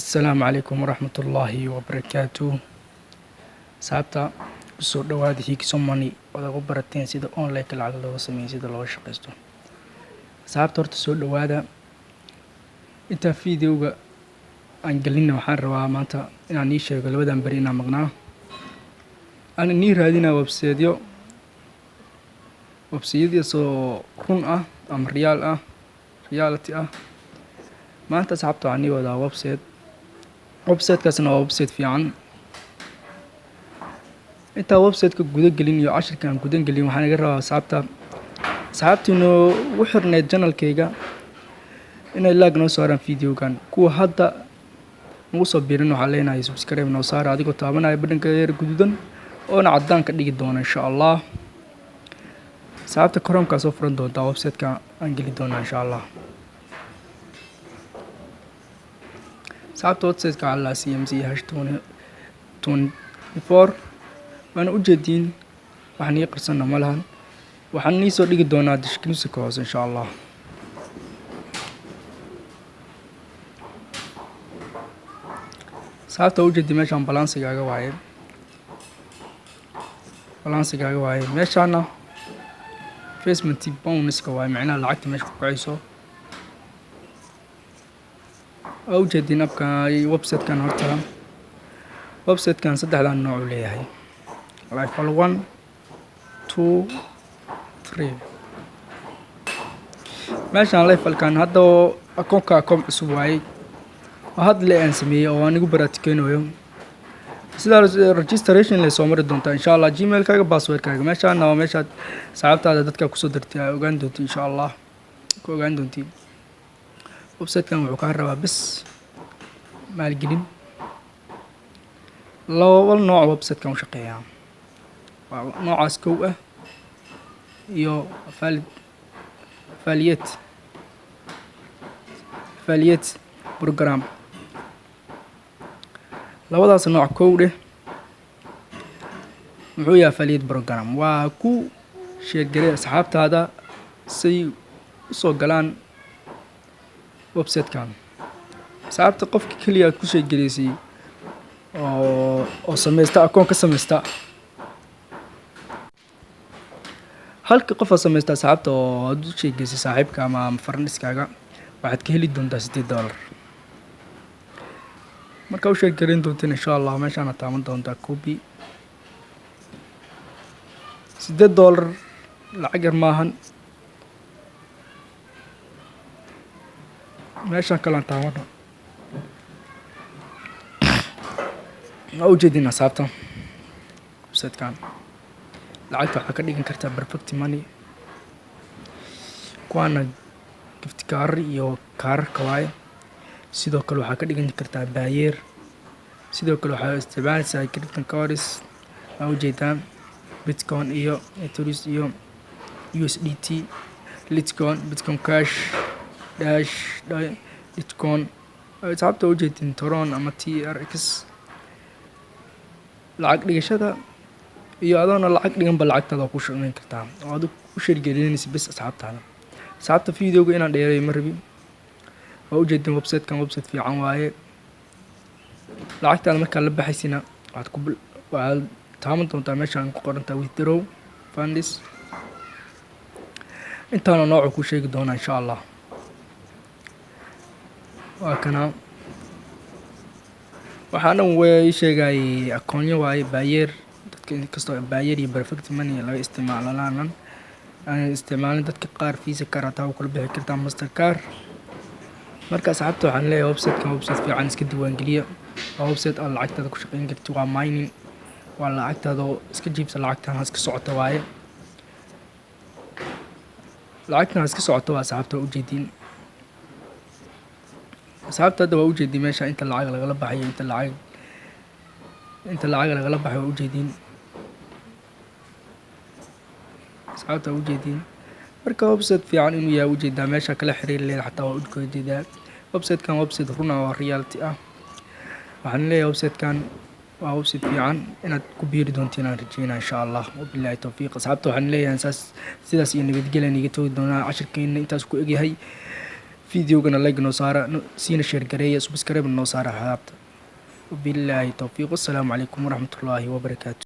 السلام عليكم ورحمة الله وبركاته. saabta kusoo dhawaada Higson Money wada ugu barateen sida online lacag looga sameeyo sida loo shaqeysto. saabta horta soo dhawaada inta fiidiyowga aan galina waxaan rabaa maanta inaan ii sheego labadan bari inaan maqnaa aan nii raadina website soo run ah ama reality ah maanta saabta aan wada website-kaasna waa website fiican inta website-ka guda gelin iyo cashirka aan gudan gelin waxaan iga rabaa saxaabtiina ugu xirneed channel-kayga inay like noo saaraan fiidiyowgan kuwa hadda ugu soo biirin waxaan leenahay subscribe noo saar adigoo taabanaya badhanka yar gududan oona caddaan ka dhigi doona insha allah. saxaabta Chrome-ka soo furan doontaa website-ka aan geli doona insha allah. saxaabta website-ka alla cmc#24 waana u jeedin waxaan ii qarsanna ma lahan waxaan nii soo dhigi doonaa description-ka hoose insha allah. saabta u jeedin meeshaan balansigaaga waaye meeshaana investment bonus-ka waaye macnaha lacagta meesha ku kacayso oo u jeedin abka website-kan horta website-kan saddexdan nooc uu leeyahay level 1 2 3 meeshaan levelkan hadda akoonka cusub waaye hadda aan sameeyay oo aan igu baratikeynayo sida registration la soo mari doonta insha allah gmail-kaaga password-kaaga meeshaan waa meeshaad saxaabtaada dadka ku soo dirtay ay ogaan doonto insha allah ku ogaan doontiin website-kan wuxuu ka rabaa bis maalgelin laba nooc website-kan u shaqeeyaa waa noocaas kow ah iyo affiliate program labadaas nooc kow dheh muxuu yahay affiliate program waa ku sheegay asxaabtaada say u soo galaan website-kan asxaabta qofka kaliya ku sheegaysay oo sameeysta akoon ka sameeysta halka qof sameeysta asxaabta oo aad u sheegaysay saaxiibka ama farniskaaga waxaad ka heli doontaa $8 marka u sheegayn doontaan insha allah meeshaan aad taaban doontaa copy $8 lacag yar maahan meeshaan kala taabano ma u jeedin asxaabta website-kan lacagta waxaa ka dhigan kartaa perfect money kuwaana gift card iyo kaararka waaye sidoo kale waxaa ka dhigan kartaa baayeer sidoo kale waxaa isticmaalaysaa cryptocurrencies ma u jeedaan bitcoin iyo ethereum iyo USDT bitcoin cash dash bitcoin asxaabta u jeedin Tron ama TRX lacag dhigashada iyo adoona lacag dhiganba lacagtaada ku shaqeyn kartaa oo aad u shirgelinaysa bis asxaabta fiidiyowga inaan dheereeyo ma rabin oo u jeedin website-kan website fiican waaye lacagtaada marka la baxaysina waxaad taaban doontaa meeshaan ku qorantaa withdraw funds intaana nooc ku sheegi doonaa insha allah. waa kana waxaana way sheegay akoonyo waaye baayeer dadka kastoo baayeer iyo perfect money laga isticmaalaan aan isticmaalin dadka qaar Visa card taa kula bixi kartaa Mastercard marka asxaabta waxaan leeyahay website-kan website fiican iska diiwaangeliya waa website aan lacagtaada ku shaqeyn karto waa mining waa lacagtaada iska jiibsa lacagtan iska socota waaye lacagtan iska socota waa asxaabta u jeedin asxaabta hadda waa u jeedin meesha inta lacag lagala baxayo inta lacag lagala baxayo waa u jeedin asxaabta u jeedin marka website fiican inuu yahay u jeedaa meesha kala xiriir leeyahay xataa waa u jeedaa website-kan website run ah oo reality ah waxaan leeyahay website-kan waa website fiican inaad ku biiri doontiin aan rajeynaa insha allah wabillahi tawfiiq asxaabta waxaan leeyahay sidaas iyo nabadgelyo niga toogi doonaa cashirkeena intaas ku egyahay fideogana like noo saara siina share gareeya subscribe noo saara xaabta وبالله توفيق. والسلام عليكم ورحمة الله وبركاته.